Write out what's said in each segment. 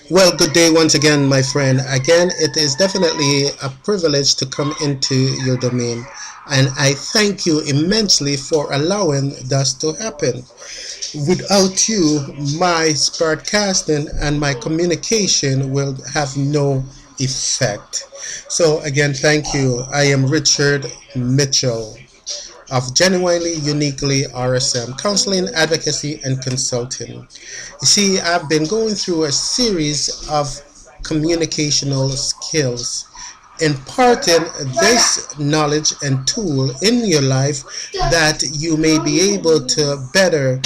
Well, good day once again, my friend. Again, it is definitely a privilege to come into your domain, and I thank you immensely for allowing this to happen. Without you, my broadcasting and my communication will have no effect. So, again, thank you. I am Richard Mitchell of Genuinely Uniquely RSM, Counseling, Advocacy, and Consulting. You see, I've been going through a series of communicational skills, imparting this knowledge and tool in your life that you may be able to better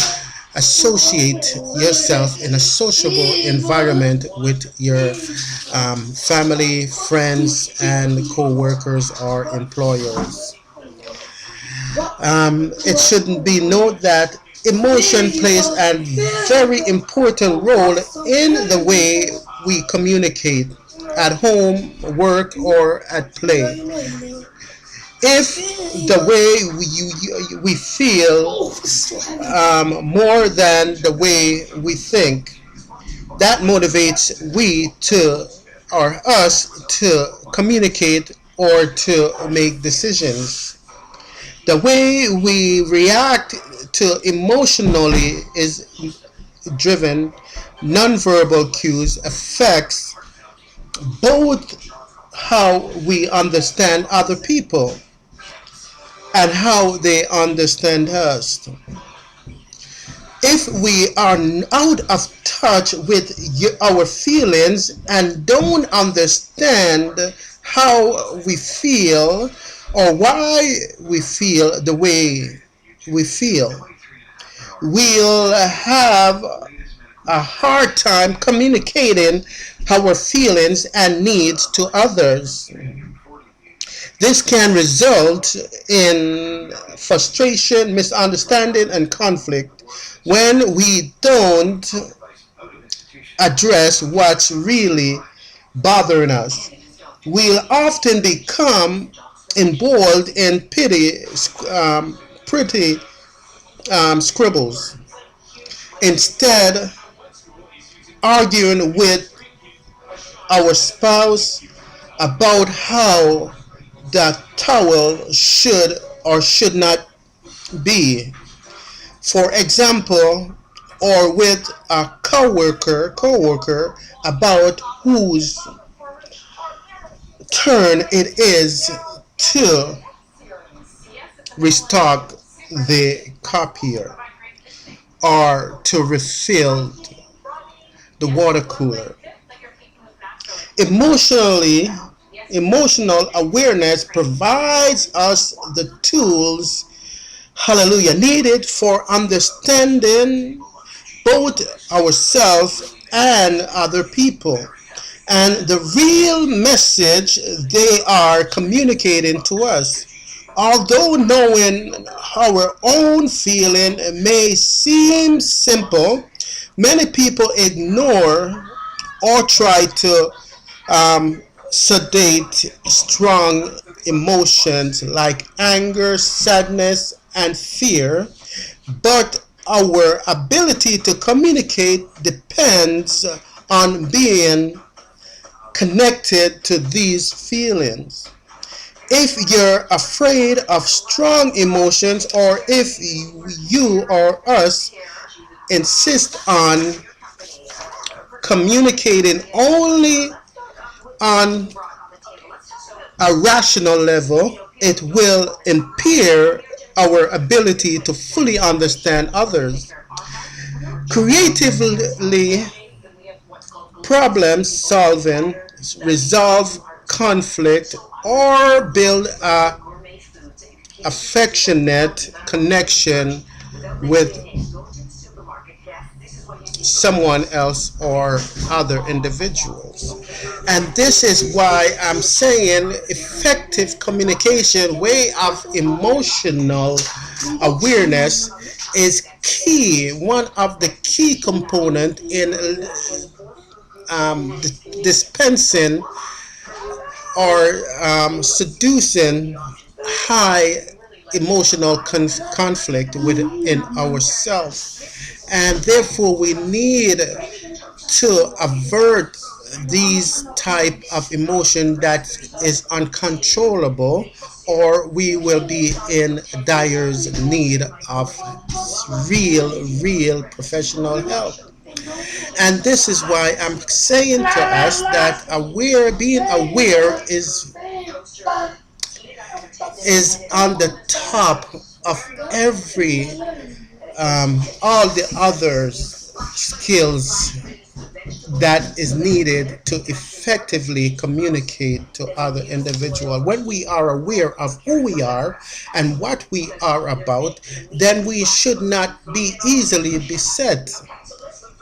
associate yourself in a sociable environment with your family, friends, and co-workers or employers. It shouldn't be noted that emotion plays a very important role in the way we communicate at home, work, or at play. If the way we feel more than the way we think, that motivates we to or us to communicate or to make decisions. The way we react to emotionally is driven nonverbal cues affects both how we understand other people and how they understand us. If we are out of touch with our feelings and don't understand how we feel or why we feel the way we feel, we'll have a hard time communicating our feelings and needs to others. This can result in frustration, misunderstanding, and conflict when we don't address what's really bothering us. We'll often become embroiled in pretty scribbles, instead arguing with our spouse about how the towel should or should not be. For example, or with a coworker about whose turn it is to restock the copier or to refill the water cooler. Emotionally, emotional awareness provides us the tools, hallelujah, needed for understanding both ourselves and other people and the real message they are communicating to us. Although knowing our own feeling may seem simple, many people ignore or try to sedate strong emotions like anger, sadness, and fear, but our ability to communicate depends on being connected to these feelings. If you're afraid of strong emotions, or if you or us insist on communicating only on a rational level, it will impair our ability to fully understand others. Creatively, problem solving, resolve conflict, or build a affectionate connection with someone else or other individuals. And this is why I'm saying effective communication, way of emotional awareness is key, one of the key component in dispensing or seducing high emotional conflict within ourselves. And therefore we need to avert these type of emotion that is uncontrollable, or we will be in dire need of real professional help. And this is why I'm saying to us that being aware is on the top of every all the others skills that is needed to effectively communicate to other individuals. When we are aware of who we are and what we are about, then we should not be easily beset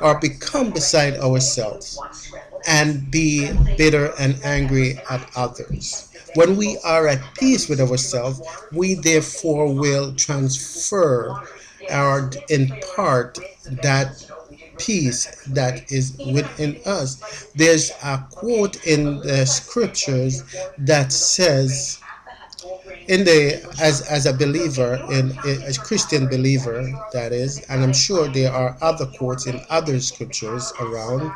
or become beside ourselves and be bitter and angry at others. When we are at peace with ourselves, we therefore will transfer or impart that peace that is within us. There's a quote in the scriptures that says, in the as a believer, in a Christian believer, that is, and I'm sure there are other quotes in other scriptures around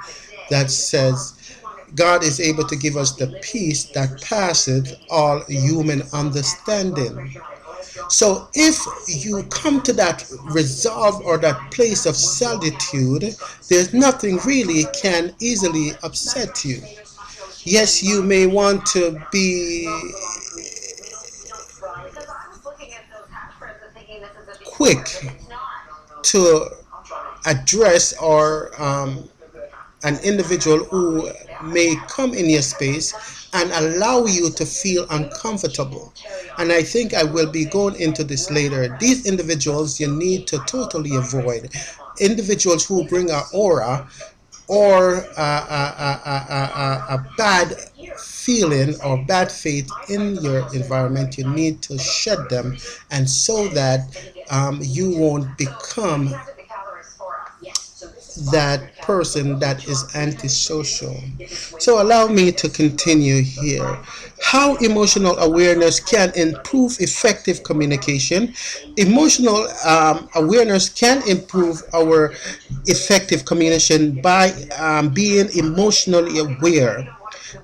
that says God is able to give us the peace that passeth all human understanding. So if you come to that resolve or that place of solitude, there's nothing really can easily upset you. Yes, you may want to be quick to address or an individual who may come in your space and allow you to feel uncomfortable. And I think I will be going into this later. These individuals you need to totally avoid. Individuals who bring a aura or a bad feeling or bad faith in your environment, you need to shed them, and so that you won't become that person that is antisocial. So allow me to continue here. How emotional awareness can improve effective communication. Emotional awareness can improve our effective communication by being emotionally aware.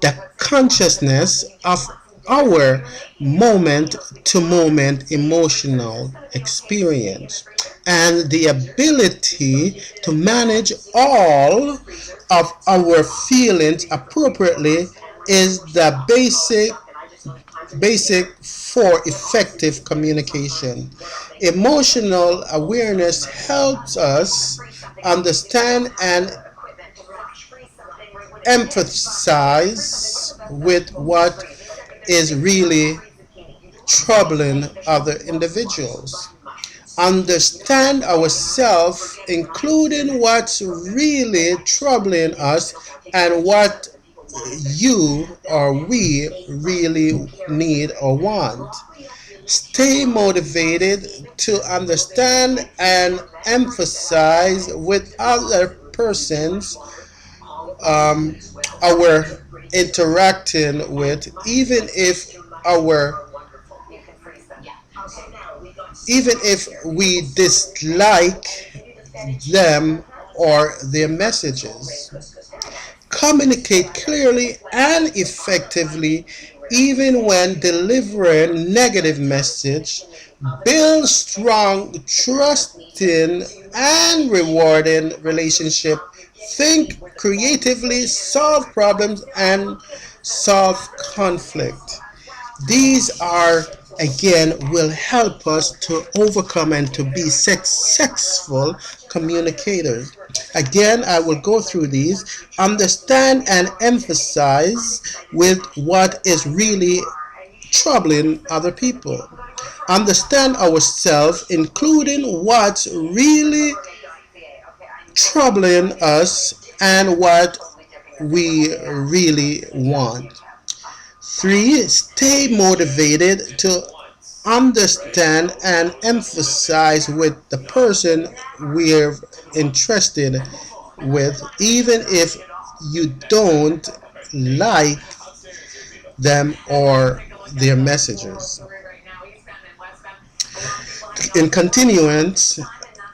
The consciousness of our moment to moment emotional experience and the ability to manage all of our feelings appropriately is the basic for effective communication. Emotional awareness helps us understand and empathize with what is really troubling other individuals. Understand ourselves, including what's really troubling us and what you or we really need or want. Stay motivated to understand and emphasize with other persons um, our interacting with, our even if we dislike them or their messages. Communicate clearly and effectively even when delivering negative message. Build strong, trusting, and rewarding relationship. Think creatively, solve problems, and solve conflict. These are, again, will help us to overcome and to be successful communicators. Again, I will go through these. Understand and emphasize with what is really troubling other people. Understand ourselves, including what's really troubling us and what we really want. Three, stay motivated to understand and emphasize with the person we're interested with, even if you don't like them or their messages. In continuance,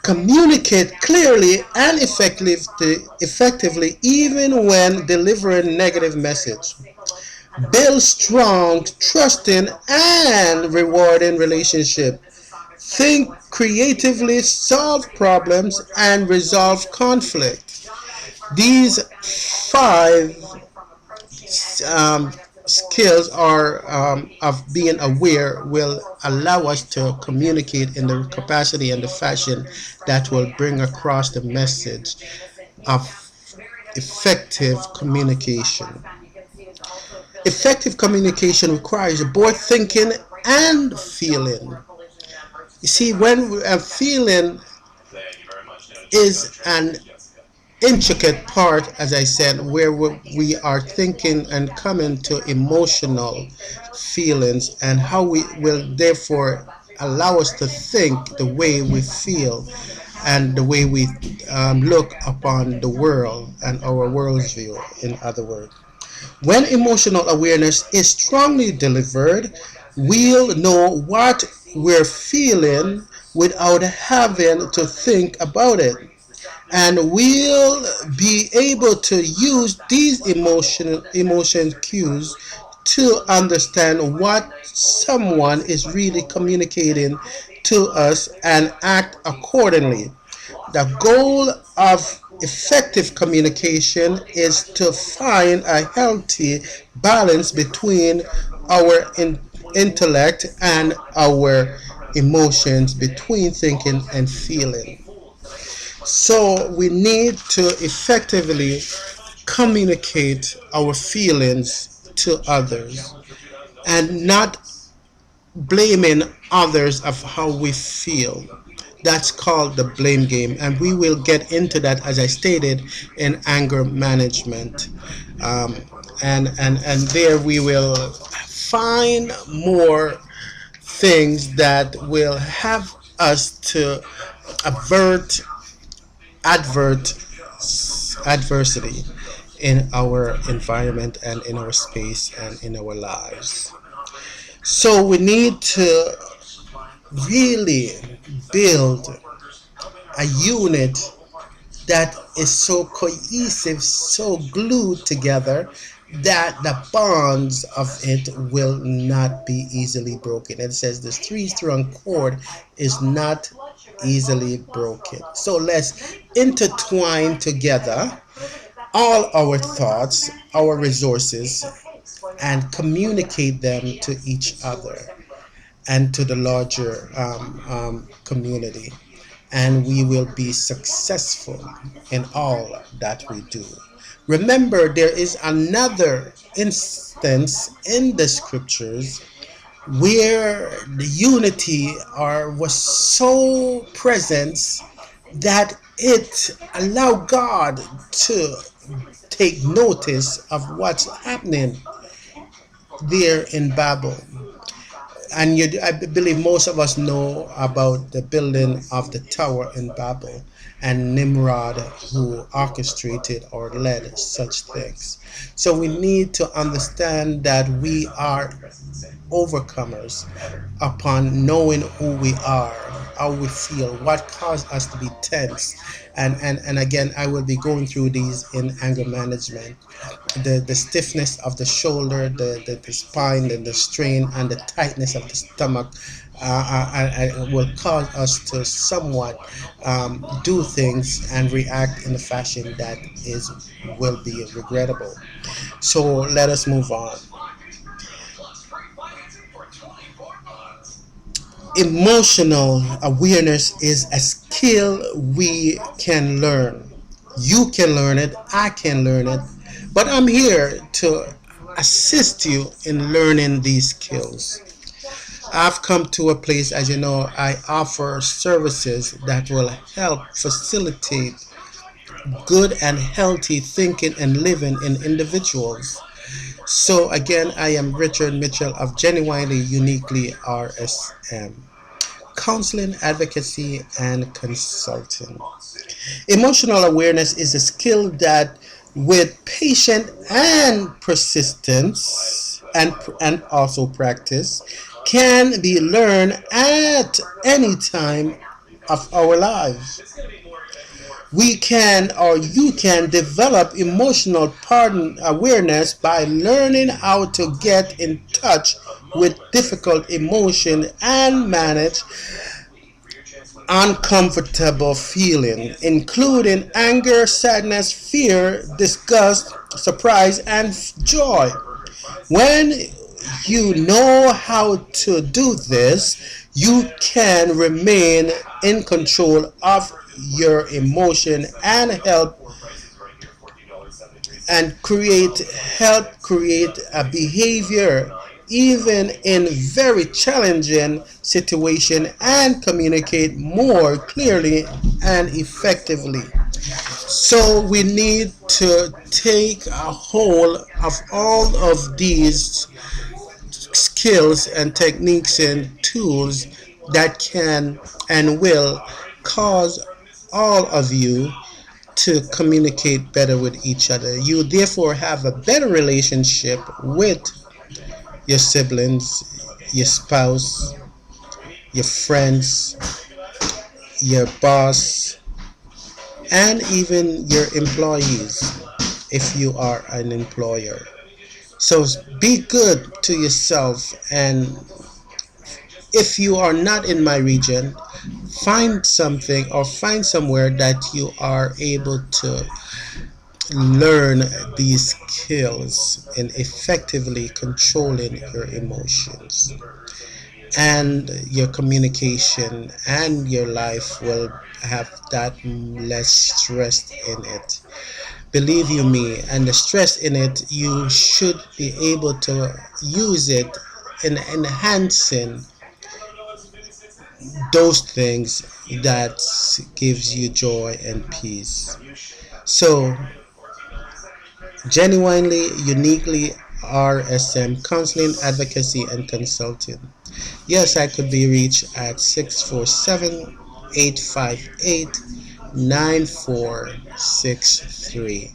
Communicate clearly and effectively even when delivering negative message. Build strong, trusting, and rewarding relationship. Think creatively, solve problems, and resolve conflict. These five um, skills are of being aware will allow us to communicate in the capacity and the fashion that will bring across the message of effective communication. Effective communication requires both thinking and feeling. You see, when a feeling is an intricate part, as I said, where we are thinking and coming to emotional feelings, and how we will therefore allow us to think the way we feel and the way we look upon the world and our worldview, in other words. When emotional awareness is strongly delivered, we'll know what we're feeling without having to think about it, and we'll be able to use these emotion cues to understand what someone is really communicating to us and act accordingly. The goal of effective communication is to find a healthy balance between our intellect and our emotions, between thinking and feeling. So we need to effectively communicate our feelings to others and not blaming others of how we feel. That's called the blame game, and we will get into that, as I stated, in anger management. Um, and there we will find more things that will have us to avert advert adversity in our environment and in our space and in our lives. So we need to really build a unit that is so cohesive, so glued together that the bonds of it will not be easily broken. It says this three-strung cord is not easily broken. So let's intertwine together all our thoughts, our resources, and communicate them to each other and to the larger community. And we will be successful in all that we do. Remember, there is another instance in the scriptures where the unity was so present that it allowed God to take notice of what's happening there in Babel. And I believe most of us know about the building of the tower in Babel and Nimrod, who orchestrated or led such things. So we need to understand that we are overcomers upon knowing who we are, how we feel, what caused us to be tense. And again, I will be going through these in anger management. The stiffness of the shoulder, the spine, the strain, and the tightness of the stomach will cause us to somewhat do things and react in a fashion that is will be regrettable. So let us move on. Emotional awareness is a skill we can learn. You can learn it, I can learn it, but I'm here to assist you in learning these skills. I've come to a place, as you know, I offer services that will help facilitate good and healthy thinking and living in individuals. So, again, I am Richard Mitchell of Genuinely Uniquely RSM, counseling, advocacy, and consulting. Emotional awareness is a skill that, with patience and persistence, and also practice, can be learned at any time of our lives. We can or you can develop emotional pardon awareness by learning how to get in touch with difficult emotion and manage uncomfortable feeling, including anger, sadness, fear, disgust, surprise, and joy. When you know how to do this, you can remain in control of your emotion and help create a behavior even in very challenging situation and communicate more clearly and effectively. So we need to take a hold of all of these skills and techniques and tools that can and will cause all of you to communicate better with each other. You therefore have a better relationship with your siblings, your spouse, your friends, your boss, and even your employees if you are an employer. So be good to yourself, and if you are not in my region, find something or find somewhere that you are able to learn these skills in effectively controlling your emotions, and your communication and your life will have that less stress in it. Believe you me, and the stress in it, you should be able to use it in enhancing those things that gives you joy and peace. So genuinely, uniquely RSM Counseling, Advocacy, and Consulting. Yes, I could be reached at 647-858-9463.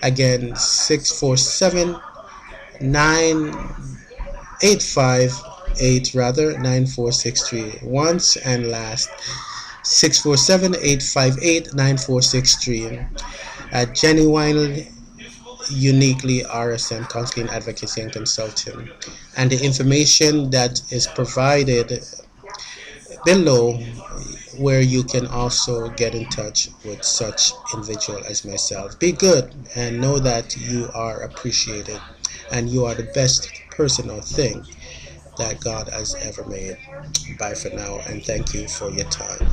Again, 647-985-8 rather 9463. Once and last, 647-858-9463. Genuinely, uniquely RSM Counseling, Advocacy, and Consulting. And the information that is provided below, where you can also get in touch with such individual as myself. Be good and know that you are appreciated and you are the best person or thing that God has ever made. Bye for now, and thank you for your time.